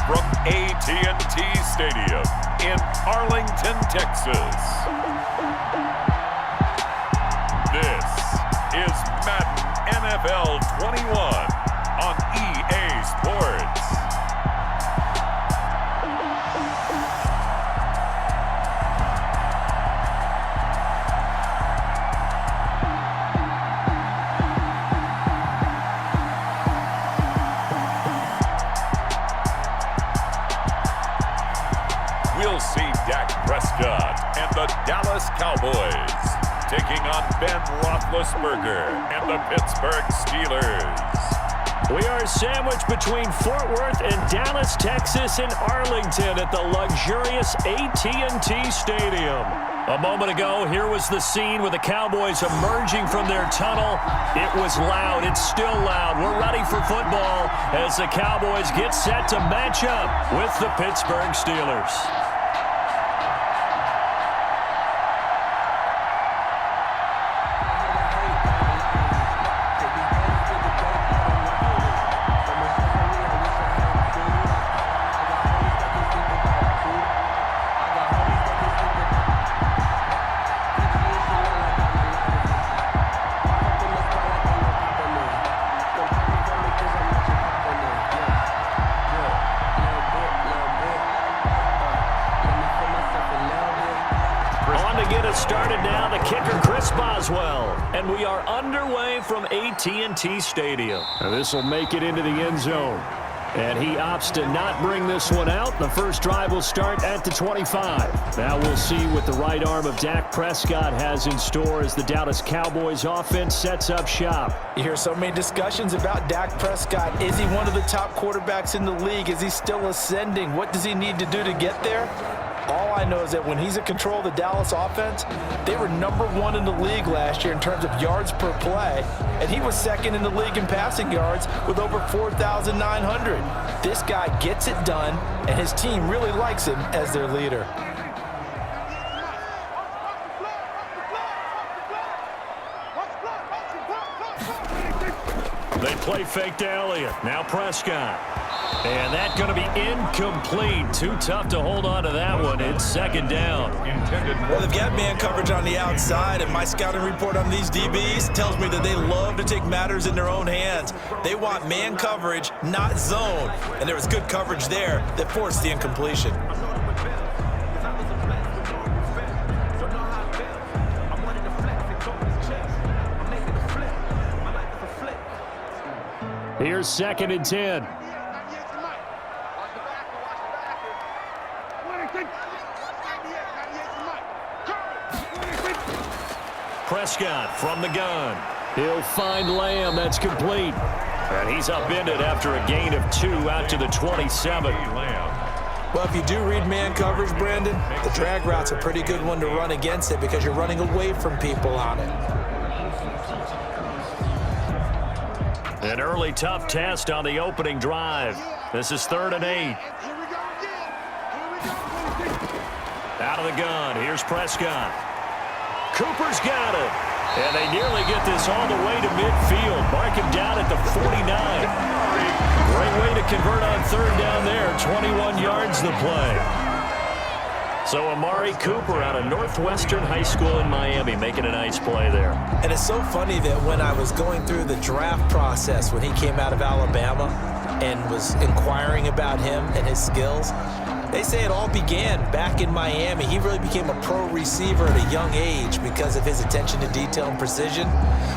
from AT&T Stadium in Arlington, Texas. This is Madden NFL 21 on EA Sports. We'll see Dak Prescott and the Dallas Cowboys taking on Ben Roethlisberger and the Pittsburgh Steelers. We are sandwiched between Fort Worth and Dallas, Texas, and Arlington at the luxurious AT&T Stadium. A moment ago, here was the scene with the Cowboys emerging from their tunnel. It was loud. It's still loud. We're ready for football as the Cowboys get set to match up with the Pittsburgh Steelers. Started now, the kicker Chris Boswell, and we are underway from AT&T Stadium. Now this will make it into the end zone, and he opts to not bring this one out. The first drive will start at the 25. Now we'll see what the right arm of Dak Prescott has in store as the Dallas Cowboys offense sets up shop. You hear so many discussions about Dak Prescott. Is he one of the top quarterbacks in the league? Is he still ascending? What does he need to do to get there? All I know is that when he's in control of the Dallas offense, they were #1 in the league last year in terms of yards per play, and he was second in the league in passing yards with over 4,900. This guy gets it done, and his team really likes him as their leader. They play fake to Elliott. Now Prescott. And that's going to be incomplete. Too tough to hold on to that one. It's second down. Well, they've got man coverage on the outside, and my scouting report on these DBs tells me that they love to take matters in their own hands. They want man coverage, not zone. And there was good coverage there that forced the incompletion. Here's 2nd and 10. Prescott from the gun. He'll find Lamb. That's complete. And he's upended after a gain of 2 out to the 27. Well, if you do read man coverage, Brandon, the drag route's a pretty good one to run against it because you're running away from people on it. An early tough test on the opening drive. This is 3rd and 8. Out of the gun. Here's Prescott. Cooper's got it. And they nearly get this all the way to midfield. Mark him down at the 49. Great way to convert on 3rd down there. 21 yards the play. So Amari Cooper out of Northwestern High School in Miami making a nice play there. And it's so funny that when I was going through the draft process when he came out of Alabama and was inquiring about him and his skills, they say it all began back in Miami. He really became a pro receiver at a young age because of his attention to detail and precision.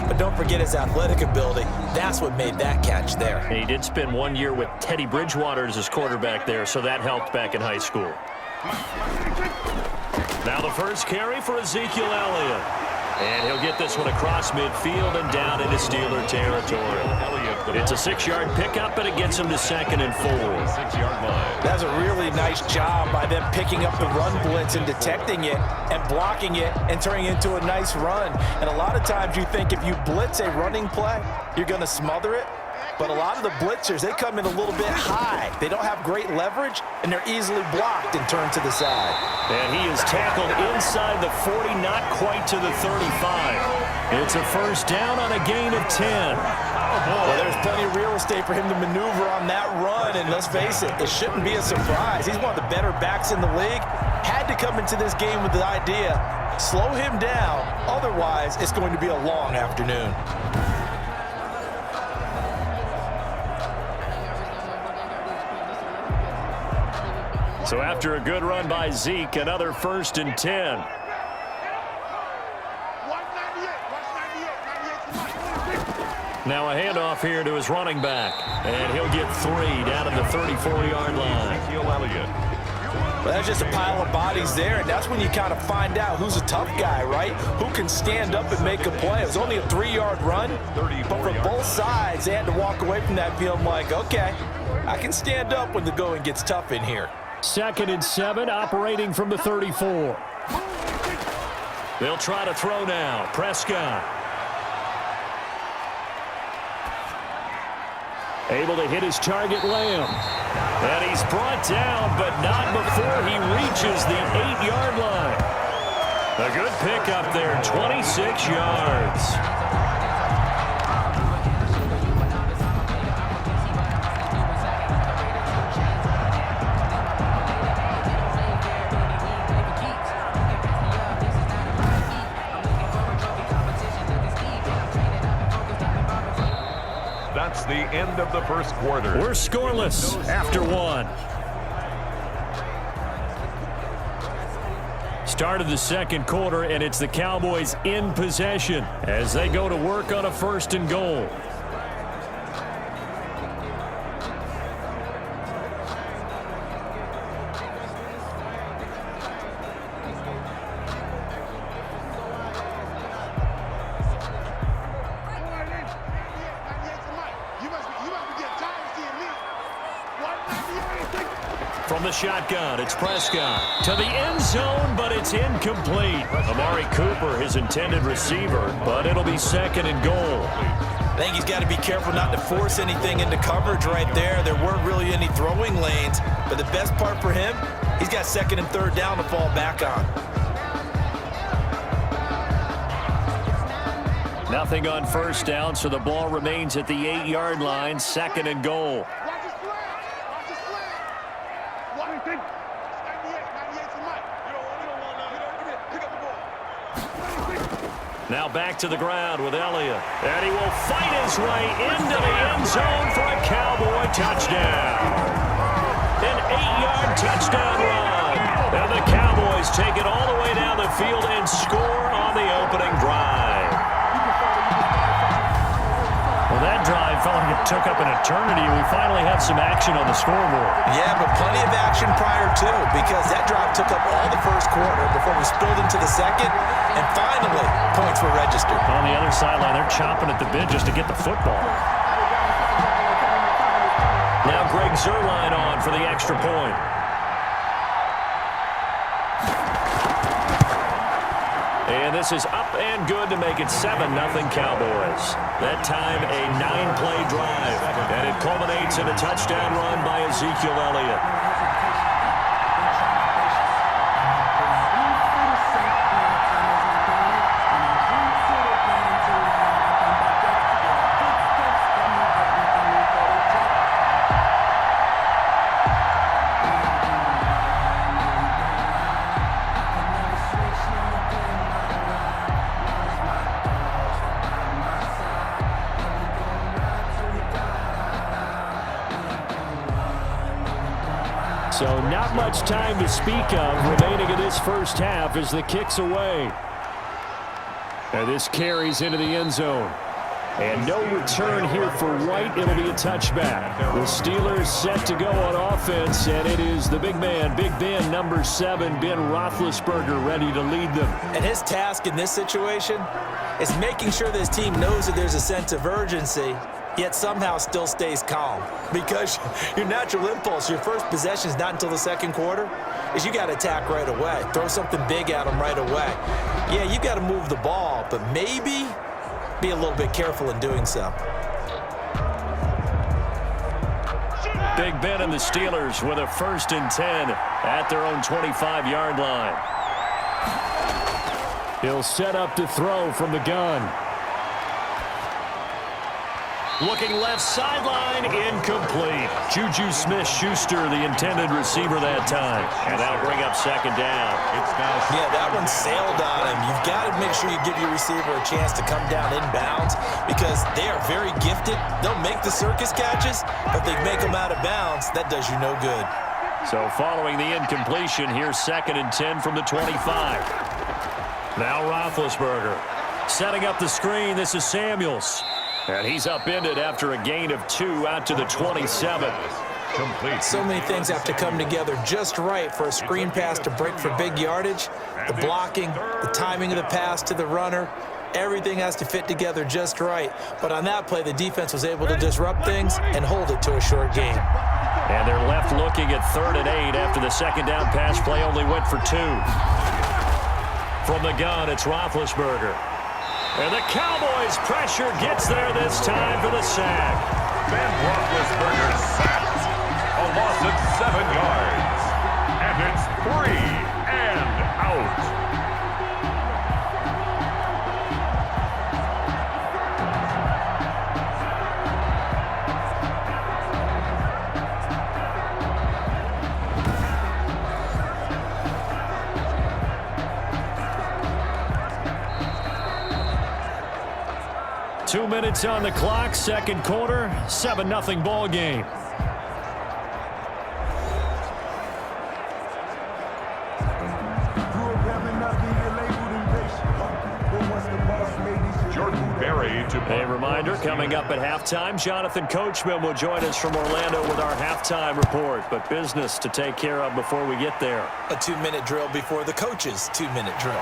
But don't forget his athletic ability. That's what made that catch there. And he did spend 1 year with Teddy Bridgewater as his quarterback there, so that helped back in high school. Now the first carry for Ezekiel Elliott. And he'll get this one across midfield and down into Steeler territory. It's a 6-yard pickup, and it gets him to 2nd and 4. 6-yard line. That's a really nice job by them picking up the run blitz and detecting it and blocking it and turning it into a nice run. And a lot of times you think if you blitz a running play, you're going to smother it. But a lot of the blitzers, they come in a little bit high. They don't have great leverage, and they're easily blocked and turned to the side. And he is tackled inside the 40, not quite to the 35. It's a first down on a gain of 10. Well, there's plenty of real estate for him to maneuver on that run, and let's face it, it shouldn't be a surprise. He's one of the better backs in the league. Had to come into this game with the idea, slow him down, otherwise it's going to be a long afternoon. So after a good run by Zeke, another 1st and 10. Now a handoff here to his running back. And he'll get 3 down at the 34-yard line. Ezekiel Elliott. Well, that's just a pile of bodies there, and that's when you kind of find out who's a tough guy, right? Who can stand up and make a play. It was only a 3-yard run, but for both sides, they had to walk away from that feeling like, okay, I can stand up when the going gets tough in here. 2nd and 7, operating from the 34. They'll try to throw now. Prescott. Able to hit his target, Lamb. And he's brought down, but not before he reaches the 8-yard line. A good pickup there, 26 yards. That's the end of the first quarter. We're scoreless after 1. Start of the second quarter, and it's the Cowboys in possession as they go to work on a 1st and goal. From the shotgun, it's Prescott to the end zone, but it's incomplete. Amari Cooper, his intended receiver, but it'll be 2nd and goal. I think he's got to be careful not to force anything into coverage right there. There weren't really any throwing lanes, but the best part for him, he's got 2nd and 3rd down to fall back on. Nothing on 1st down, so the ball remains at the 8-yard line, 2nd and goal. Now back to the ground with Elliott. And he will fight his way into the end zone for a Cowboy touchdown. An 8-yard touchdown run. And the Cowboys take it all the way down the field and score on the opening drive. Well, that drive felt like it took up an eternity. We finally have some action on the scoreboard. Yeah, but plenty of action prior to, because that drive took up all the first quarter before we spilled into the second, and finally, points were registered. On the other sideline, they're chomping at the bit just to get the football. Now Greg Zuerlein on for the extra point. And this is up and good to make it 7-0 Cowboys. That time a 9-play drive. And it culminates in a touchdown run by Ezekiel Elliott. So not much time to speak of remaining in this first half as the kick's away. And this carries into the end zone. And no return here for White. It'll be a touchback. The Steelers set to go on offense, and it is the big man, Big Ben, number 7, Ben Roethlisberger, ready to lead them. And his task in this situation is making sure this team knows that there's a sense of urgency, yet somehow still stays calm. Because your natural impulse, your first possession is not until the second quarter, is you got to attack right away. Throw something big at them right away. Yeah, you got to move the ball, but maybe be a little bit careful in doing so. Big Ben and the Steelers with a 1st and 10 at their own 25-yard line. He'll set up to throw from the gun. Looking left sideline, incomplete. Juju Smith-Schuster, the intended receiver that time. And that'll bring up 2nd down. Yeah, that one sailed on him. You've got to make sure you give your receiver a chance to come down inbounds because they are very gifted. They'll make the circus catches, but they make them out of bounds. That does you no good. So following the incompletion, here's 2nd and 10 from the 25. Now Roethlisberger setting up the screen. This is Samuels. And he's upended after a gain of 2 out to the 27. Complete. So many things have to come together just right for a screen pass to break for big yardage. The blocking, the timing of the pass to the runner, everything has to fit together just right. But on that play, the defense was able to disrupt things and hold it to a short game. And they're left looking at 3rd and 8 after the 2nd down pass play only went for 2. From the gun, it's Roethlisberger. And the Cowboys' pressure gets there this time for the sack. Ben Roethlisberger sacked. A loss of 7 yards. And it's 3 and out. 2 minutes on the clock, 2nd quarter, 7-0 ball game. A reminder, coming up at halftime, Jonathan Coachman will join us from Orlando with our halftime report, but business to take care of before we get there. A 2-minute drill before the coach's 2-minute drill.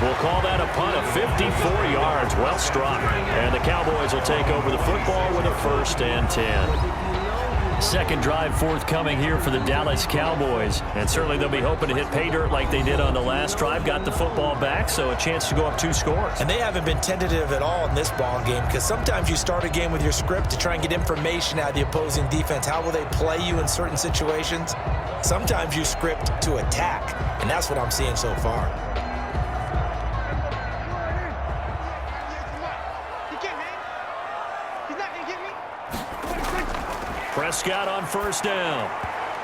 We'll call that a punt of 54 yards, well struck. And the Cowboys will take over the football with a 1st and 10. 2nd drive forthcoming here for the Dallas Cowboys. And certainly they'll be hoping to hit pay dirt like they did on the last drive. Got the football back, so a chance to go up 2 scores. And they haven't been tentative at all in this ball game because sometimes you start a game with your script to try and get information out of the opposing defense. How will they play you in certain situations? Sometimes you script to attack, and that's what I'm seeing so far. Prescott on 1st down.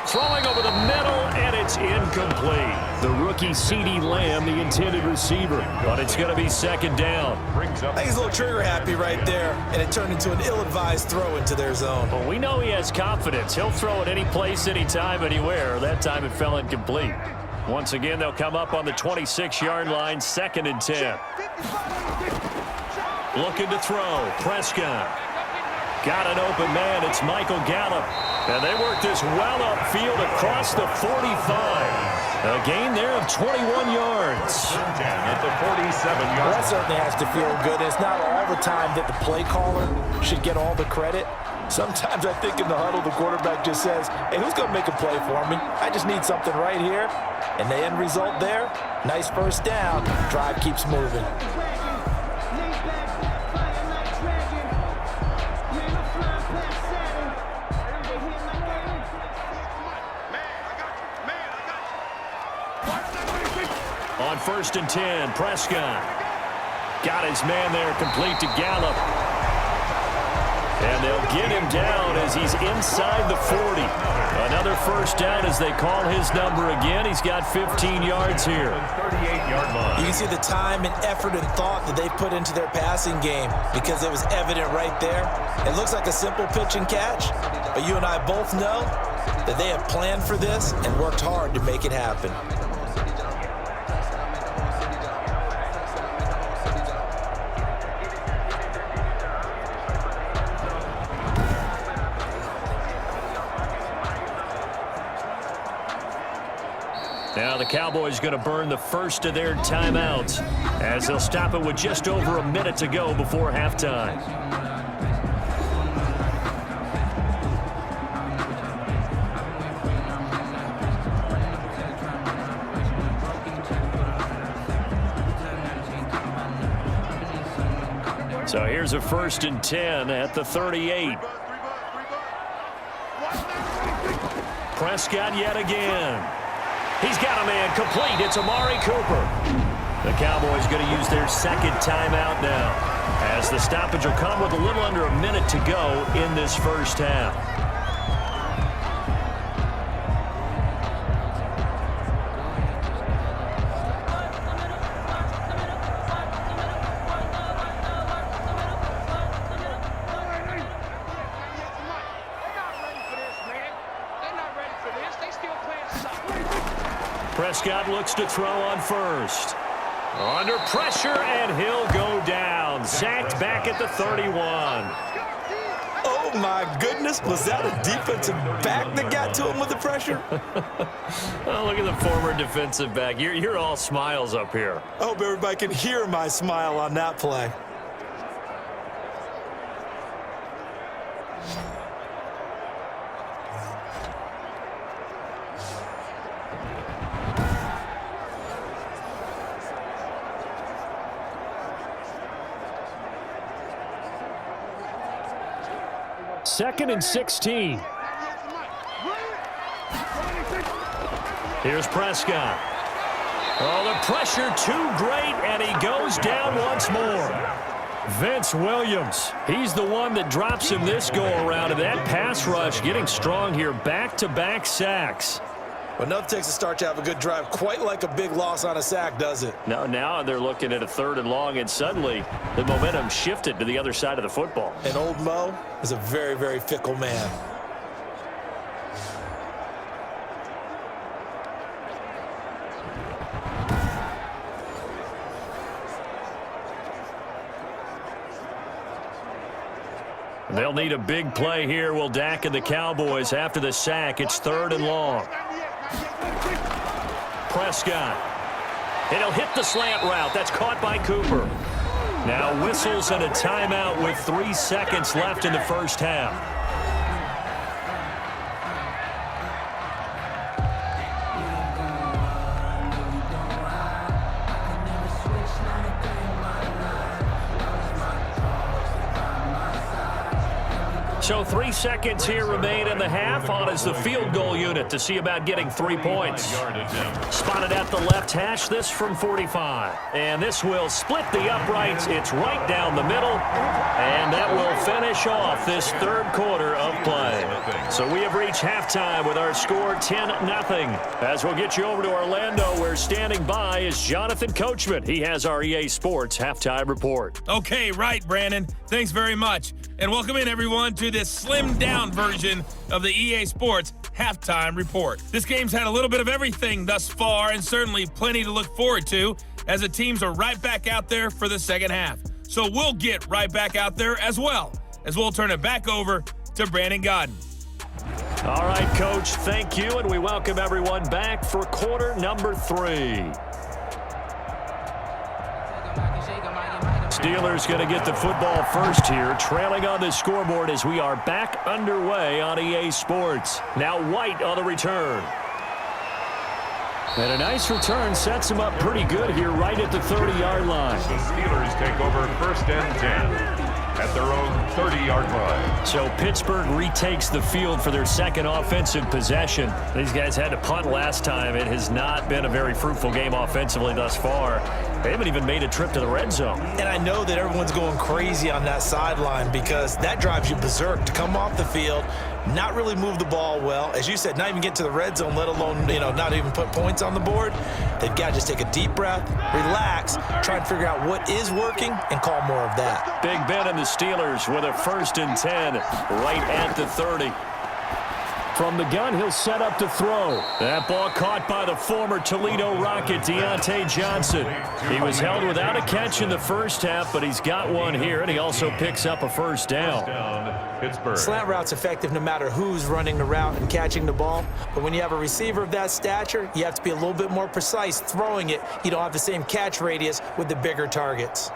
Throwing over the middle, and it's incomplete. The rookie CeeDee Lamb, the intended receiver. But it's going to be 2nd down. I think he's a little trigger happy right there, and it turned into an ill-advised throw into their zone. Well, we know he has confidence. He'll throw it any place, anytime, anywhere. That time it fell incomplete. Once again, they'll come up on the 26-yard line, 2nd and 10. Looking to throw. Prescott. Got an open man. It's Michael Gallup. And they work this well upfield across the 45. A gain there of 21 yards. At the 47-yard. Well, that certainly has to feel good. It's not all the time that the play caller should get all the credit. Sometimes I think in the huddle, the quarterback just says, hey, who's going to make a play for me? I just need something right here. And the end result there, nice 1st down. Drive keeps moving. On 1st and 10, Prescott got his man there, complete to Gallup. And they'll get him down as he's inside the 40. Another 1st down as they call his number again. He's got 15 yards here. 38-yard line. You can see the time and effort and thought that they put into their passing game because it was evident right there. It looks like a simple pitch and catch, but you and I both know that they have planned for this and worked hard to make it happen. Now the Cowboys going to burn the first of their timeouts as they'll stop it with just over a minute to go before halftime. So here's a 1st and 10 at the 38. Prescott yet again. He's got a man complete. It's Amari Cooper. The Cowboys going to use their second timeout now, as the stoppage will come with a little under a minute to go in this first half. Prescott looks to throw on first. Under pressure, and he'll go down. Sacked back at the 31. Oh, my goodness. Was that a defensive back that got to him with the pressure? Oh, look at the former defensive back. You're all smiles up here. I hope everybody can hear my smile on that play. Second and 16. Here's Prescott. Oh, the pressure too great, and he goes down once more. Vince Williams, he's the one that drops him this go-around, and that pass rush getting strong here. Back-to-back sacks. Well, enough takes a start to have a good drive. Quite like a big loss on a sack, does it? Now they're looking at a 3rd and long, and suddenly the momentum shifted to the other side of the football. And old Mo is a very, very fickle man. They'll need a big play here, will Dak and the Cowboys. After the sack, it's 3rd and long. Prescott. And he'll hit the slant route. That's caught by Cooper. Now whistles and a timeout with 3 seconds left in the first half. So 3 seconds here remain in the half. On is the field goal unit to see about getting 3 points. Spotted at the left hash, this from 45. And this will split the uprights. It's right down the middle. And that will finish off this 3rd quarter of play. So we have reached halftime with our score 10-0. As we'll get you over to Orlando, where standing by is Jonathan Coachman. He has our EA Sports halftime report. Okay, right, Brandon. Thanks very much. And welcome in, everyone, to this slimmed-down version of the EA Sports halftime report. This game's had a little bit of everything thus far, and certainly plenty to look forward to, as the teams are right back out there for the second half. So we'll get right back out there as well, as we'll turn it back over to Brandon Godden. All right, Coach, thank you, and we welcome everyone back for quarter number 3. Steelers going to get the football first here, trailing on the scoreboard as we are back underway on EA Sports. Now White on the return. And a nice return sets him up pretty good here right at the 30-yard line. The Steelers take over 1st and 10 at their own 30-yard line. So Pittsburgh retakes the field for their second offensive possession. These guys had to punt last time. It has not been a very fruitful game offensively thus far. They haven't even made a trip to the red zone. And I know that everyone's going crazy on that sideline because that drives you berserk to come off the field, not really move the ball well. As you said, not even get to the red zone, let alone, not even put points on the board. They've got to just take a deep breath, relax, try and figure out what is working and call more of that. Big Ben and the Steelers with a 1st and 10 right at the 30. From the gun, he'll set up to throw. That ball caught by the former Toledo Rocket, Deontay Johnson. He was held without a catch in the first half, but he's got one here, and he also picks up a 1st down. Pittsburgh. Slant route's effective no matter who's running the route and catching the ball. But when you have a receiver of that stature, you have to be a little bit more precise throwing it. You don't have the same catch radius with the bigger targets.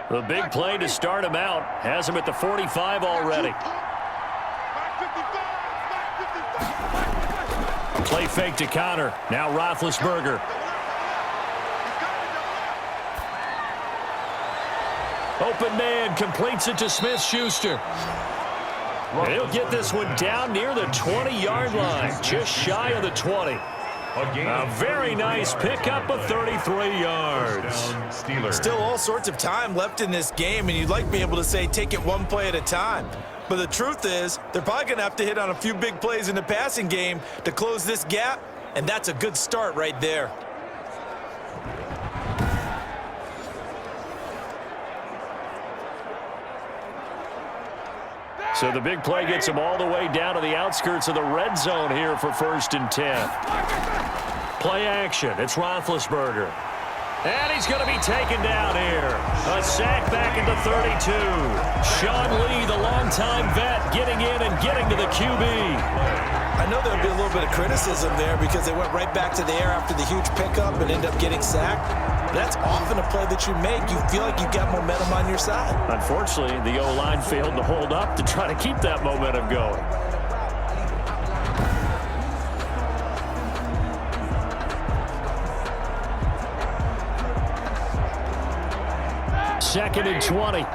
The big play to start him out has him at the 45 already. Play fake to Connor. Now Roethlisberger. Open man completes it to Smith-Schuster. And he'll get this one down near the 20-yard line, just shy of the 20. A very nice pickup of 33 yards. Still all sorts of time left in this game, and you'd like to be able to say take it one play at a time. But the truth is, they're probably going to have to hit on a few big plays in the passing game to close this gap, and that's a good start right there. So the big play gets him all the way down to the outskirts of the red zone here for 1st and 10. Play action. It's Roethlisberger. And he's going to be taken down here. A sack back into 32. Sean Lee, the longtime vet, getting in and getting to the QB. I know there'll be a little bit of criticism there because they went right back to the air after the huge pickup and end up getting sacked. That's often a play that you make. You feel like you've got momentum on your side. Unfortunately, the O-line failed to hold up to try to keep that momentum going. Second and 20.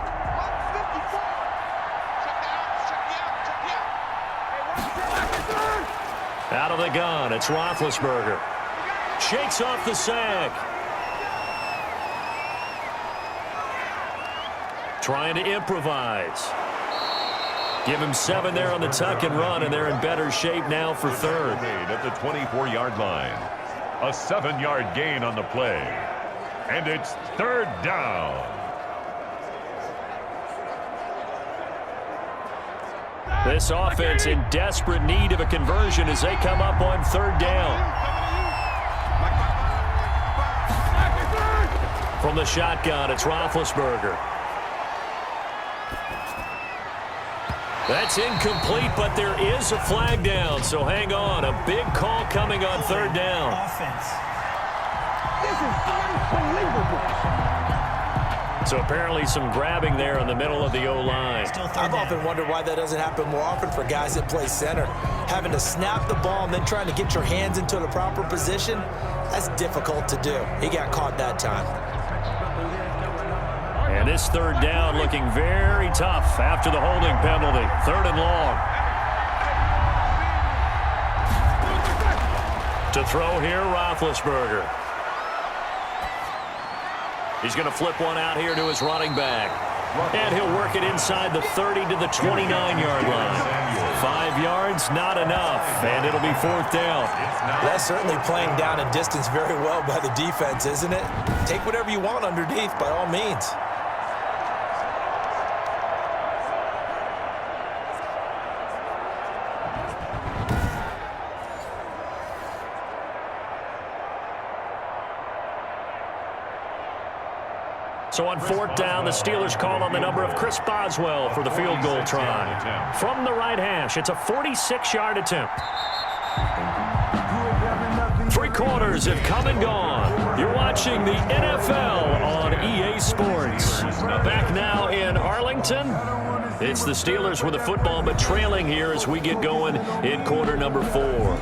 Out of the gun, it's Roethlisberger. Shakes off the sack. Trying to improvise. Give him 7 there on the tuck and run, and they're in better shape now for 3rd. At the 24-yard line. A 7-yard gain on the play. And it's 3rd down. This offense in desperate need of a conversion as they come up on 3rd down. From the shotgun, it's Roethlisberger. That's incomplete, but there is a flag down, so hang on. A big call coming on 3rd down. Offense. This is unbelievable. So apparently some grabbing there in the middle of the O-line. I've often wondered why that doesn't happen more often for guys that play center. Having to snap the ball and then trying to get your hands into the proper position, that's difficult to do. He got caught that time. And this 3rd down looking very tough after the holding penalty. 3rd and long. To throw here, Roethlisberger. He's going to flip one out here to his running back. And he'll work it inside the 30 to the 29-yard line. 5 yards, not enough. And it'll be 4th down. That's certainly playing down and distance very well by the defense, isn't it? Take whatever you want underneath by all means. So on 4th down, the Steelers call on the number of Chris Boswell for the field goal try. From the right hash, it's a 46-yard attempt. 3 quarters have come and gone. You're watching the NFL on EA Sports. Back now in Arlington, it's the Steelers with the football, but trailing here as we get going in quarter number 4.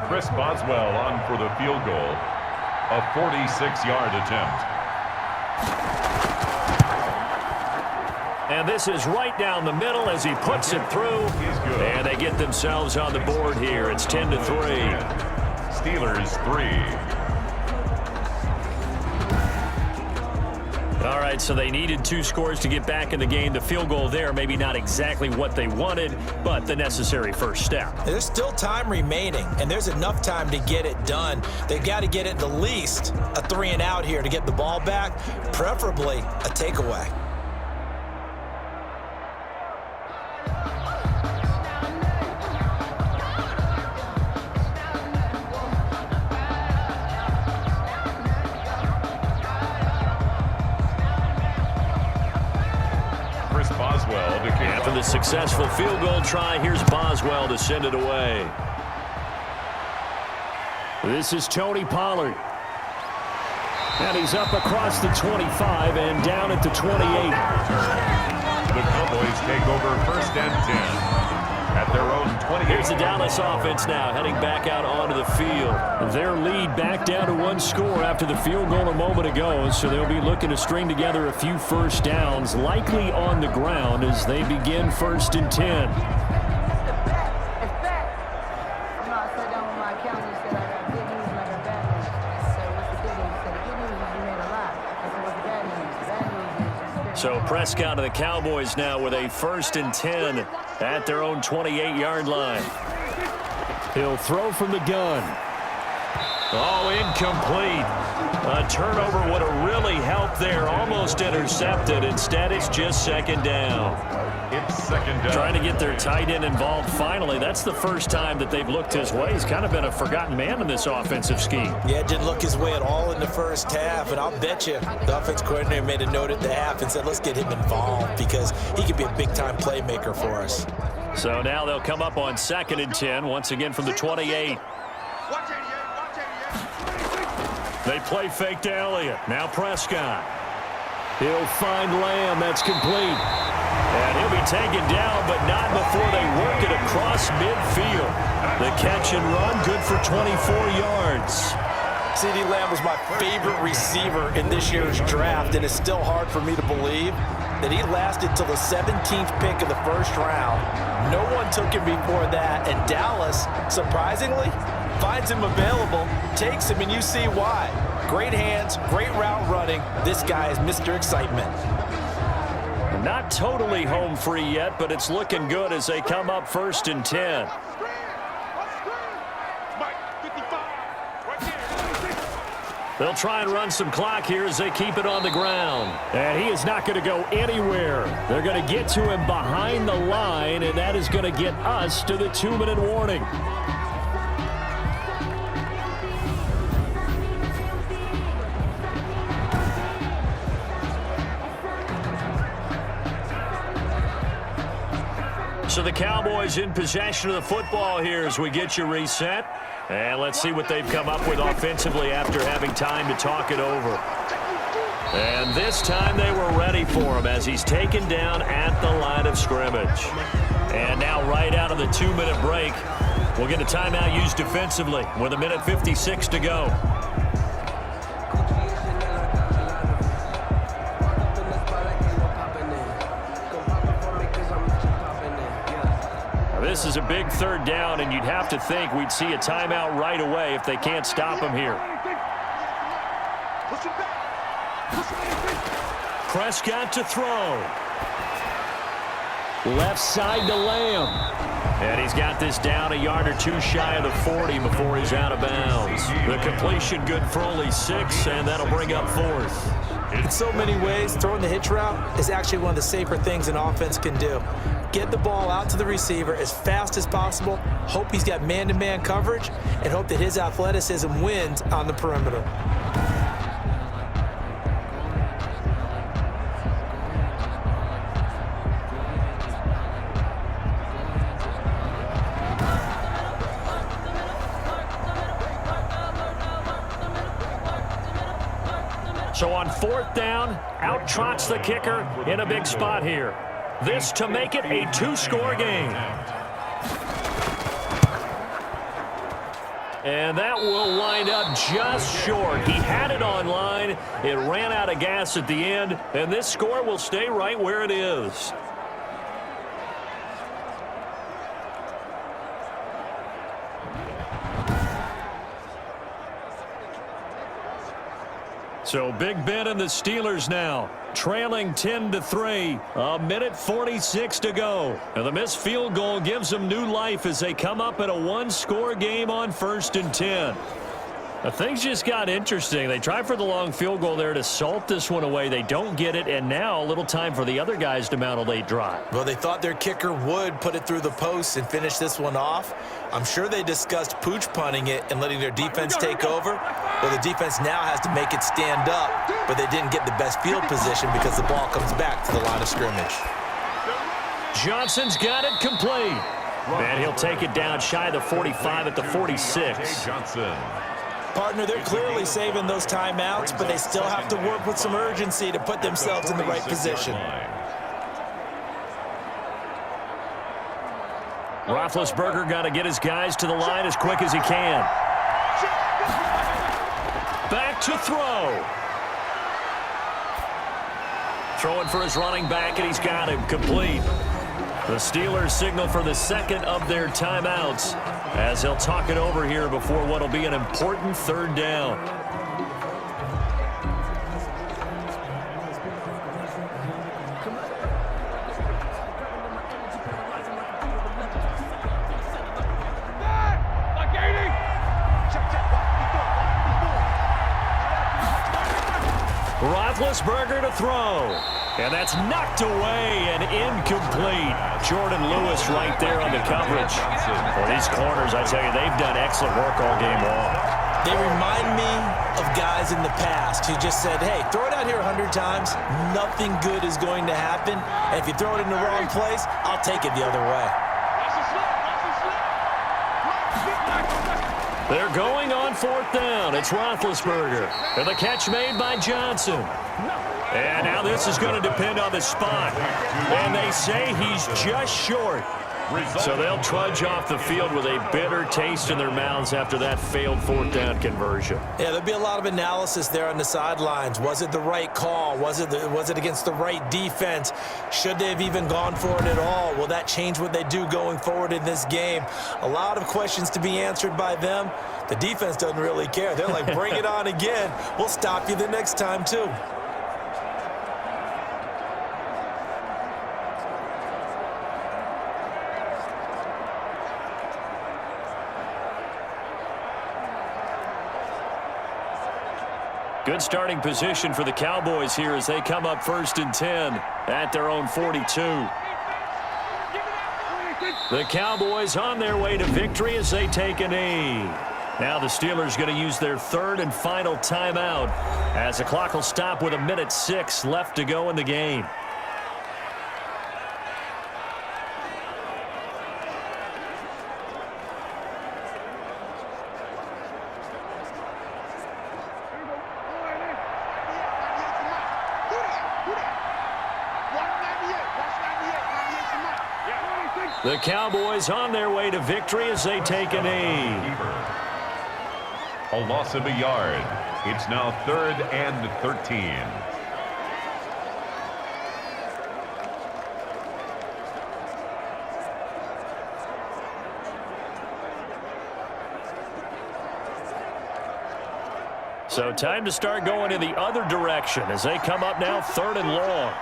Chris Boswell on for the field goal. A 46-yard attempt. And this is right down the middle as he puts it through. And they get themselves on the board here. It's 10-3. Steelers 3. All right, so they needed 2 scores to get back in the game. The field goal there, maybe not exactly what they wanted, but the necessary first step. There's still time remaining, and there's enough time to get it done. They've got to get it at least a 3-and-out here to get the ball back, preferably a takeaway. After the successful field goal try, here's Boswell to send it away. This is Tony Pollard. And he's up across the 25 and down at the 28. The Cowboys take over 1st and 10. At their own 28. Here's the Dallas offense now heading back out onto the field. Their lead back down to 1 score after the field goal a moment ago, so they'll be looking to string together a few first downs, likely on the ground as they begin 1st and 10. So Prescott of the Cowboys now with a 1st and 10 at their own 28-yard line. He'll throw from the gun. Oh, incomplete. A turnover would have really helped there. Almost intercepted. Instead, it's just 2nd down. It's 2nd down. Trying to get their tight end involved finally. That's the first time that they've looked his way. He's kind of been a forgotten man in this offensive scheme. Yeah, it didn't look his way at all in the first half, and I'll bet you the offense coordinator made a note at the half and said, let's get him involved because he could be a big-time playmaker for us. So now they'll come up on 2nd and 10, once again from the 28. They play fake to Elliott. Now Prescott. He'll find Lamb. That's complete. And he'll be taken down, but not before they work it across midfield. The catch and run, good for 24 yards. CeeDee Lamb was my favorite receiver in this year's draft, and it's still hard for me to believe that he lasted till the 17th pick of the 1st round. No one took him before that, and Dallas, surprisingly, finds him available, takes him, and you see why. Great hands, great route running. This guy is Mr. Excitement. Not totally home free yet, but it's looking good as they come up 1st and 10. They'll try and run some clock here as they keep it on the ground. And he is not going to go anywhere. They're going to get to him behind the line, and that is going to get us to the 2-minute warning. So the Cowboys in possession of the football here as we get you reset. And let's see what they've come up with offensively after having time to talk it over. And this time they were ready for him as he's taken down at the line of scrimmage. And now right out of the 2-minute break, we'll get a timeout used defensively with 1:56 to go. This is a big 3rd down, and you'd have to think we'd see a timeout right away if they can't stop him here. Prescott to throw. Left side to Lamb. And he's got this down a yard or 2 shy of the 40 before he's out of bounds. The completion good for only 6, and that'll bring up 4th. In so many ways, throwing the hitch route is actually one of the safer things an offense can do. Get the ball out to the receiver as fast as possible, hope he's got man-to-man coverage, and hope that his athleticism wins on the perimeter. So on 4th down, out trots the kicker in a big spot here. This to make it a 2-score game. And that will wind up just short. He had it on line. It ran out of gas at the end, and this score will stay right where it is. So Big Ben and the Steelers now trailing 10-3. 1:46 to go. And the missed field goal gives them new life as they come up in a 1-score game on 1st and 10. Now, things just got interesting. They tried for the long field goal there to salt this one away. They don't get it, and now a little time for the other guys to mount a late drive. Well, they thought their kicker would put it through the post and finish this one off. I'm sure they discussed pooch punting it and letting their defense take over. Well, the defense now has to make it stand up, but they didn't get the best field position because the ball comes back to the line of scrimmage. Johnson's got it complete. And he'll take it down shy of the 45 at the 46. Johnson. Partner, they're clearly saving those timeouts, but they still have to work with some urgency to put themselves in the right position. Roethlisberger got to get his guys to the line as quick as he can. Back to throw. Throwing for his running back, and he's got him complete. The Steelers signal for the second of their timeouts as they'll talk it over here before what will be an important third down. Roethlisberger to throw. And that's knocked away and incomplete. Jordan Lewis right there on the coverage. Well, these corners, I tell you, they've done excellent work all game long. They remind me of guys in the past who just said, hey, throw it out here 100 times. Nothing good is going to happen. And if you throw it in the wrong place, I'll take it the other way. They're going on fourth down. It's Roethlisberger. And the catch made by Johnson. And now this is going to depend on the spot. And they say he's just short. So they'll trudge off the field with a bitter taste in their mouths after that failed fourth down conversion. Yeah, there'll be a lot of analysis there on the sidelines. Was it the right call? Was it against the right defense? Should they have even gone for it at all? Will that change what they do going forward in this game? A lot of questions to be answered by them. The defense doesn't really care. They're like, bring it on again. We'll stop you the next time, too. Good starting position for the Cowboys here as they come up 1st and 10 at their own 42. The Cowboys on their way to victory as they take a knee. Now the Steelers going to use their third and final timeout as the clock will stop with 1:06 left to go in the game. The Cowboys on their way to victory as they take a knee. A loss of a yard. It's now 3rd and 13. So time to start going in the other direction as they come up now 3rd and long.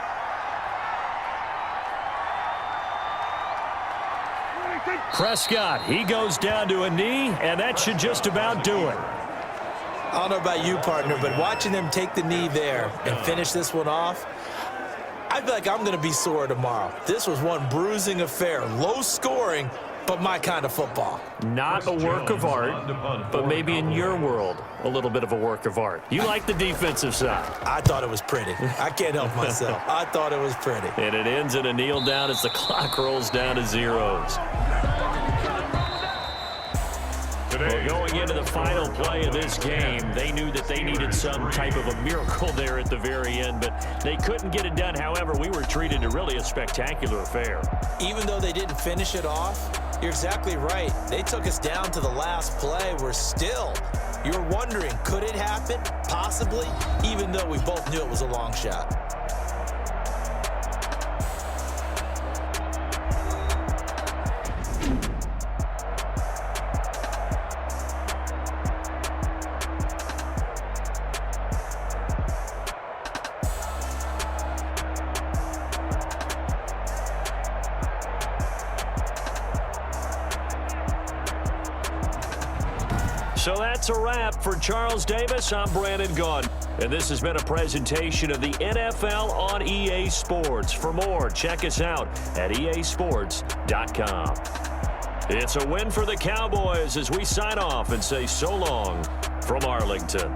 Prescott, he goes down to a knee, and that should just about do it. I don't know about you, partner, but watching them take the knee there and finish this one off, I feel like I'm going to be sore tomorrow. This was one bruising affair. Low scoring, but my kind of football. Not a work of art, but maybe in your world, a little bit of a work of art. You like the defensive side. I thought it was pretty. I can't help myself. I thought it was pretty. And it ends in a kneel down as the clock rolls down to zeros. Well, going into the final play of this game, they knew that they needed some type of a miracle there at the very end, but they couldn't get it done. However, we were treated to really a spectacular affair. Even though they didn't finish it off, you're exactly right. They took us down to the last play. You're wondering, could it happen? Possibly, even though we both knew it was a long shot. So that's a wrap for Charles Davis. I'm Brandon Gaudin, and this has been a presentation of the NFL on EA Sports. For more, check us out at easports.com. It's a win for the Cowboys as we sign off and say so long from Arlington.